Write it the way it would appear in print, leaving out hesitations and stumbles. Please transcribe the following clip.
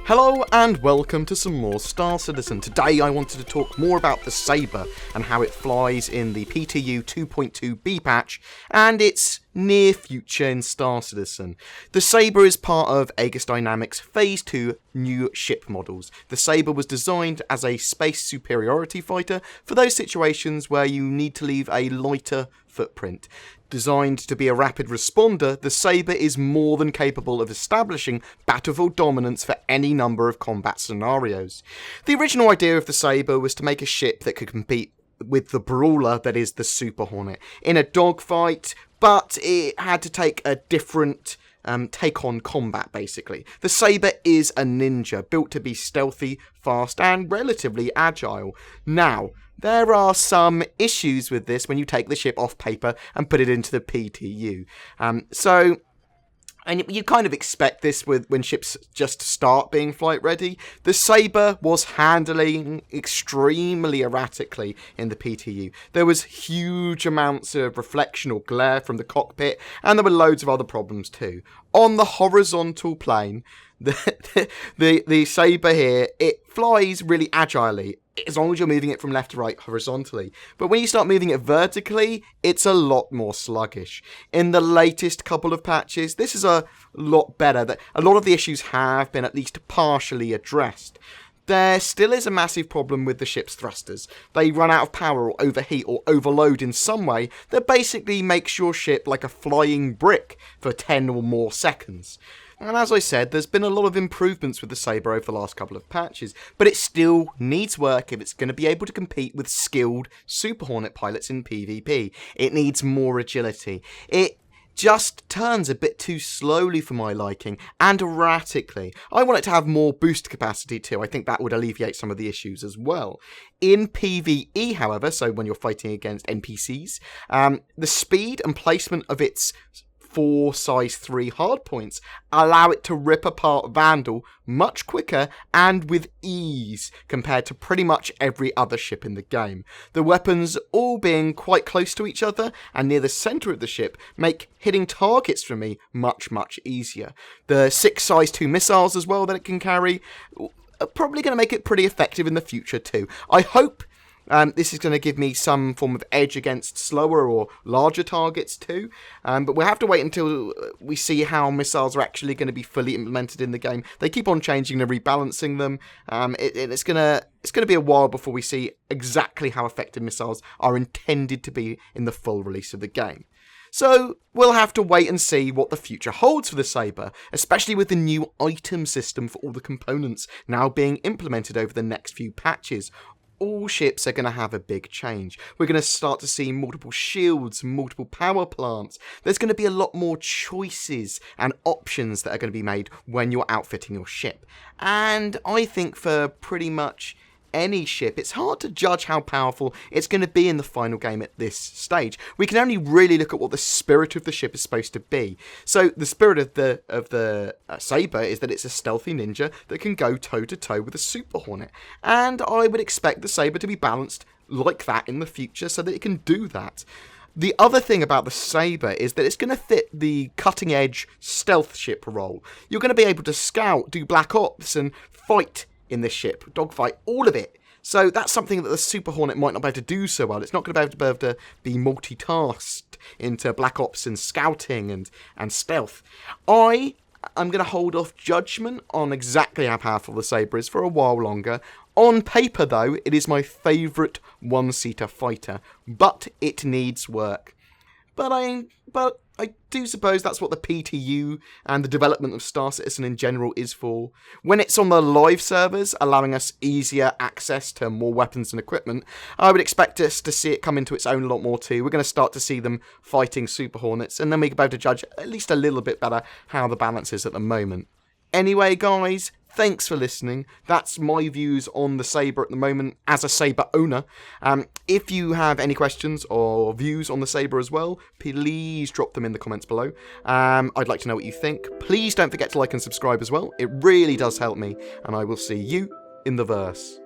Hello and welcome to some more Star Citizen. Today I wanted to talk more about the Sabre and how it flies in the PTU 2.2b patch and its near future in Star Citizen. The Sabre is part of Aegis Dynamics Phase Two new ship models. The Sabre was designed as a space superiority fighter for those situations where you need to leave a lighter footprint. Designed to be a rapid responder, the Sabre is more than capable of establishing battlefield dominance for any number of combat scenarios. The original idea of the Sabre was to make a ship that could compete with the brawler that is the Super Hornet in a dogfight, but it had to take a different take on combat, basically. The Sabre is a ninja, built to be stealthy, fast, and relatively agile. Now, there are some issues with this when you take the ship off paper and put it into the PTU. And you kind of expect this when ships just start being flight ready. The Sabre was handling extremely erratically in the PTU. There was huge amounts of reflection or glare from the cockpit, and there were loads of other problems too. On the horizontal plane, the Sabre here, it flies really agilely, as long as you're moving it from left to right horizontally. But when you start moving it vertically, it's a lot more sluggish. In the latest couple of patches, this is a lot better. A lot of the issues have been at least partially addressed. There still is a massive problem with the ship's thrusters. They run out of power or overheat or overload in some way that basically makes your ship like a flying brick for 10 or more seconds. And as I said, there's been a lot of improvements with the Sabre over the last couple of patches, but it still needs work if it's going to be able to compete with skilled Super Hornet pilots in PvP. It needs more agility. It just turns a bit too slowly for my liking, and erratically. I want it to have more boost capacity too. I think that would alleviate some of the issues as well. In PvE, however, so when you're fighting against NPCs, the speed and placement of its 4 size 3 hardpoints allow it to rip apart Vandal much quicker and with ease compared to pretty much every other ship in the game. The weapons all being quite close to each other and near the centre of the ship make hitting targets for me much easier. The 6 size 2 missiles as well that it can carry are probably going to make it pretty effective in the future too. I hope this is going to give me some form of edge against slower or larger targets too, but we'll have to wait until we see how missiles are actually going to be fully implemented in the game. They keep on changing and rebalancing them. It's going to be a while before we see exactly how effective missiles are intended to be in the full release of the game. So we'll have to wait and see what the future holds for the Sabre, especially with the new item system for all the components now being implemented over the next few patches. All ships are going to have a big change. We're going to start to see multiple shields, multiple power plants. There's going to be a lot more choices and options that are going to be made when you're outfitting your ship. And I think for pretty much any ship, it's hard to judge how powerful it's going to be in the final game at this stage. We can only really look at what the spirit of the ship is supposed to be. So the spirit of the Sabre is that it's a stealthy ninja that can go toe-to-toe with a Super Hornet. And I would expect the Sabre to be balanced like that in the future so that it can do that. The other thing about the Sabre is that it's going to fit the cutting-edge stealth ship role. You're going to be able to scout, do black ops, and fight in this ship, dogfight, all of it. So that's something that the Super Hornet might not be able to do so well. It's not going to be able to be multitasked into Black Ops and scouting and stealth. I'm going to hold off judgment on exactly how powerful the Sabre is for a while longer. On paper, though, it is my favourite one-seater fighter, but it needs work. But I do suppose that's what the PTU and the development of Star Citizen in general is for. When it's on the live servers, allowing us easier access to more weapons and equipment, I would expect us to see it come into its own a lot more too. We're going to start to see them fighting Super Hornets, and then we can be able to judge at least a little bit better how the balance is at the moment. Anyway, guys, thanks for listening. That's my views on the Sabre at the moment as a Sabre owner. If you have any questions or views on the Sabre as well, please drop them in the comments below. I'd like to know what you think. Please don't forget to like and subscribe as well. It really does help me, and I will see you in the verse.